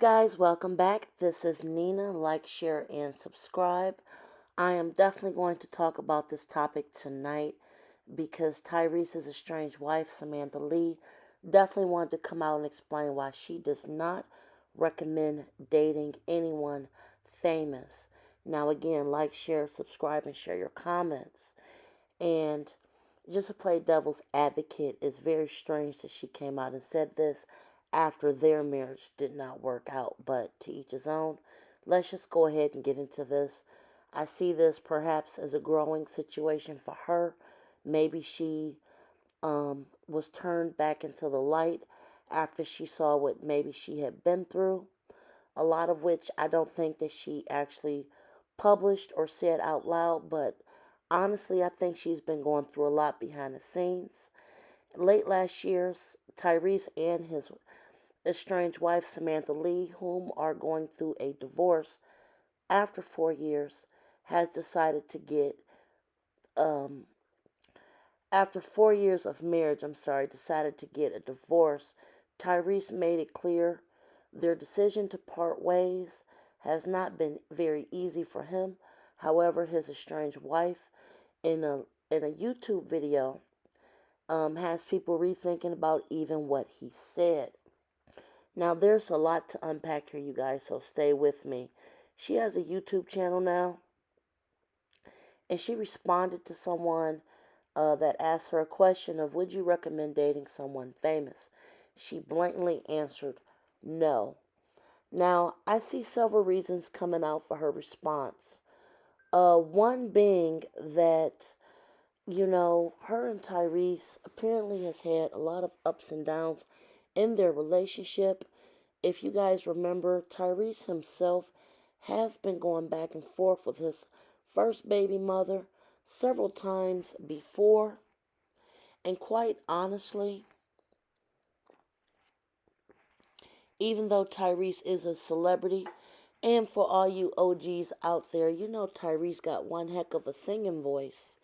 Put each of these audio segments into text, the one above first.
guys, welcome back. This is Nina. Like, share, and subscribe. I am definitely going to talk about this topic tonight because Tyrese's estranged wife, Samantha Lee, definitely wanted to come out and explain why she does not recommend dating anyone famous. Now, again, like, share, subscribe, and share your comments. And just to play devil's advocate, it's very strange that she came out and said this after their marriage did not work out. But to each his own. Let's just go ahead and get into this. I see this perhaps as a growing situation for her. Maybe she was turned back into the light after she saw what maybe she had been through. A lot of which I don't think that she actually published or said out loud, but honestly, I think she's been going through a lot behind the scenes. Late last year, Tyrese and his estranged wife, Samantha Lee, whom are going through a divorce after 4 years, has decided to get, um, after 4 years of marriage, decided to get a divorce. Tyrese made it clear their decision to part ways has not been very easy for him. However, his estranged wife, in a YouTube video, has people rethinking about even what he said. Now, there's a lot to unpack here, you guys, so stay with me. She has a YouTube channel now, and she responded to someone that asked her a question of, would you recommend dating someone famous? She blatantly answered, no. Now, I see several reasons coming out for her response. One being that, her and Tyrese apparently has had a lot of ups and downs in their relationship. If you guys remember, Tyrese himself has been going back and forth with his first baby mother several times before. And quite honestly, even though Tyrese is a celebrity, and for all you OGs out there, you know Tyrese got one heck of a singing voice.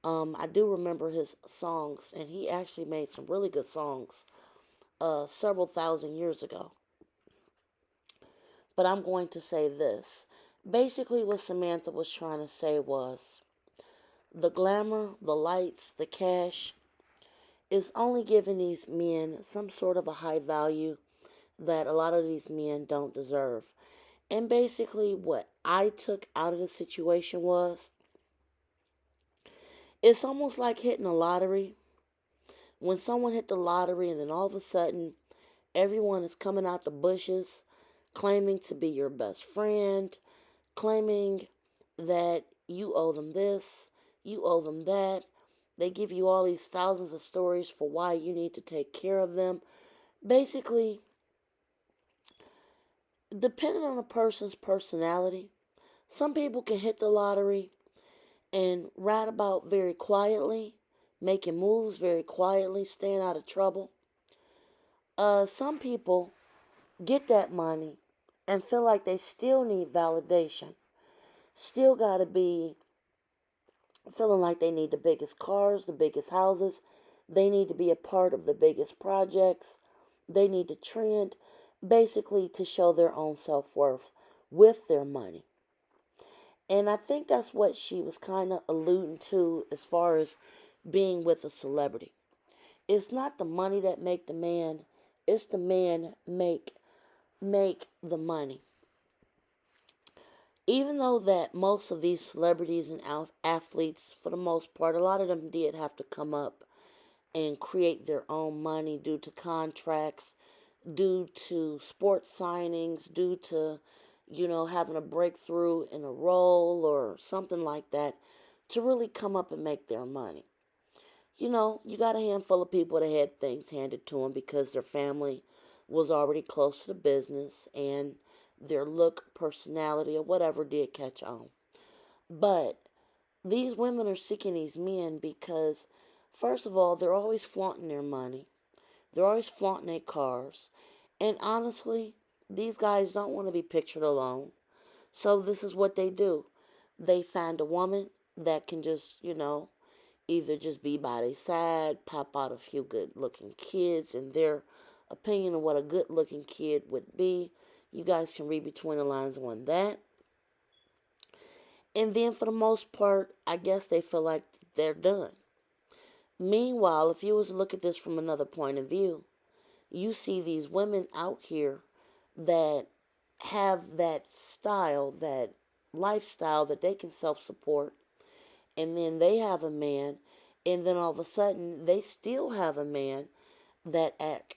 I do remember his songs, and he actually made some really good songs several thousand years ago. But I'm going to say this. Basically, what Samantha was trying to say was the glamour, the lights, the cash is only giving these men some sort of a high value that a lot of these men don't deserve. And basically, what I took out of the situation was it's almost like hitting a lottery. When someone hit the lottery and then all of a sudden everyone is coming out the bushes claiming to be your best friend, claiming that you owe them this, you owe them that. They give you all these thousands of stories for why you need to take care of them. Basically, depending on a person's personality, some people can hit the lottery and ride about very quietly, making moves very quietly, staying out of trouble. Some people get that money and feel like they still need validation. Still got to be feeling like they need the biggest cars, the biggest houses. They need to be a part of the biggest projects. They need to trend, basically to show their own self-worth with their money. And I think that's what she was kind of alluding to as far as being with a celebrity. It's not the money that make the man, it's the man make the money. Even though that most of these celebrities and athletes, for the most part, a lot of them did have to come up and create their own money due to contracts, due to sports signings, due to, having a breakthrough in a role or something like that to really come up and make their money. You got a handful of people that had things handed to them because their family was already close to the business and their look, personality, or whatever did catch on. But these women are seeking these men because, first of all, they're always flaunting their money. They're always flaunting their cars. And honestly, these guys don't want to be pictured alone. So this is what they do. They find a woman that can just, either just be by their side, pop out a few good looking kids, in their opinion of what a good looking kid would be. You guys can read between the lines on that. And then for the most part, I guess they feel like they're done. Meanwhile, if you was to look at this from another point of view, you see these women out here that have that style, that lifestyle that they can self-support, and then they have a man, and then all of a sudden they still have a man that act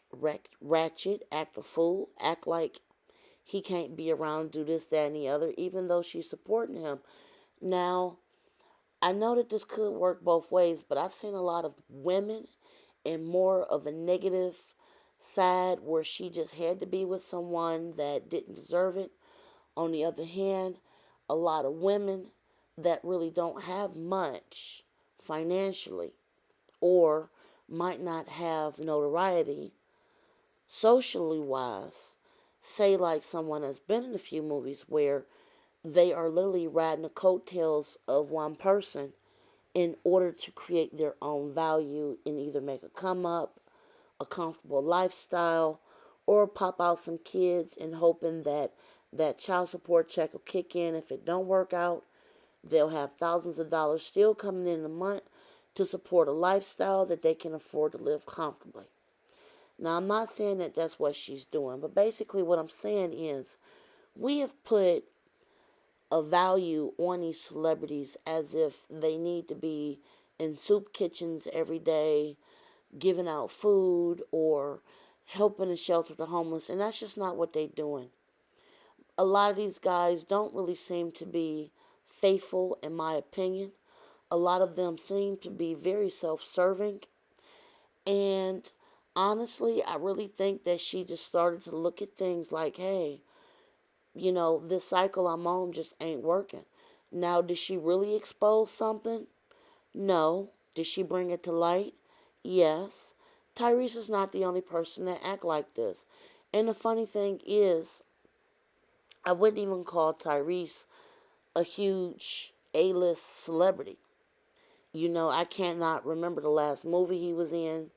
ratchet, act a fool, act like he can't be around, do this, that, and the other, even though she's supporting him. Now, I know that this could work both ways, but I've seen a lot of women in more of a negative side where she just had to be with someone that didn't deserve it. On the other hand, a lot of women that really don't have much financially or might not have notoriety socially wise, say like someone has been in a few movies where they are literally riding the coattails of one person in order to create their own value and either make a come up, a comfortable lifestyle, or pop out some kids and hoping that that child support check will kick in. If it don't work out, they'll have thousands of dollars still coming in a month to support a lifestyle that they can afford to live comfortably. Now, I'm not saying that that's what she's doing, but basically what I'm saying is we have put a value on these celebrities as if they need to be in soup kitchens every day, giving out food or helping to shelter the homeless, and that's just not what they're doing. A lot of these guys don't really seem to be faithful, in my opinion. A lot of them seem to be very self-serving, and honestly, I really think that she just started to look at things like, hey, this cycle I'm on just ain't working. Now, did she really expose something? No. Did she bring it to light? Yes. Tyrese is not the only person that act like this. And the funny thing is, I wouldn't even call Tyrese a huge A-list celebrity. I cannot remember the last movie he was in.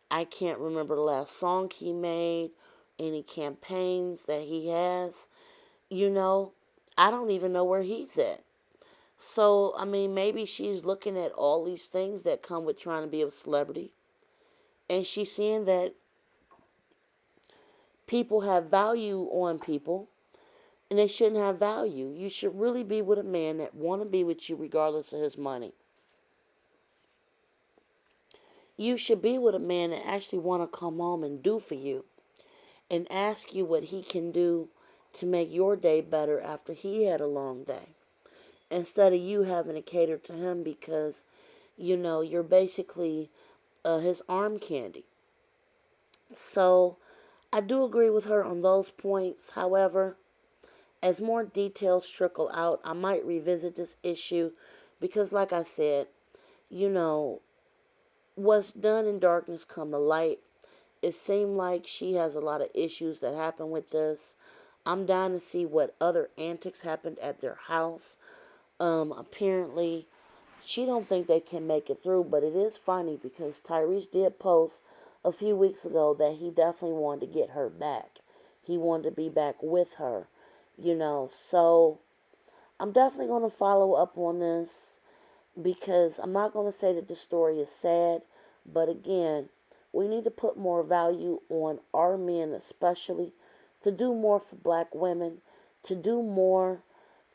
I can't remember the last song he made, any campaigns that he has. I don't even know where he's at. So, maybe she's looking at all these things that come with trying to be a celebrity. And she's seeing that people have value on people. And they shouldn't have value. You should really be with a man that want to be with you regardless of his money. You should be with a man that actually want to come home and do for you. And ask you what he can do to make your day better after he had a long day. Instead of you having to cater to him because, you're basically his arm candy. So, I do agree with her on those points. However, as more details trickle out, I might revisit this issue because, like I said, what's done in darkness come to light. It seemed like she has a lot of issues that happen with this. I'm dying to see what other antics happened at their house. Apparently, she don't think they can make it through, but it is funny because Tyrese did post a few weeks ago that he definitely wanted to get her back. He wanted to be back with her, So, I'm definitely going to follow up on this because I'm not going to say that the story is sad, but again, we need to put more value on our men especially, to do more for black women, to do more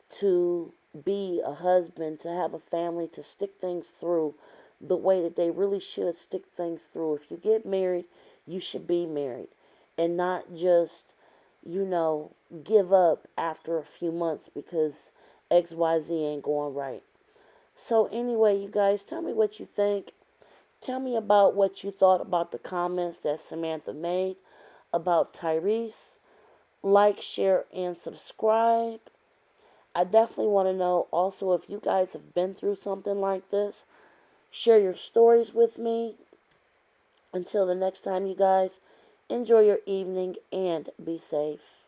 to be a husband, to have a family, to stick things through the way that they really should stick things through. If you get married, you should be married and not just, give up after a few months because XYZ ain't going right. So anyway, you guys, tell me what you think. Tell me about what you thought about the comments that Samantha made about Tyrese. Like, share, and subscribe. I definitely want to know also if you guys have been through something like this. Share your stories with me. Until the next time, you guys, enjoy your evening and be safe.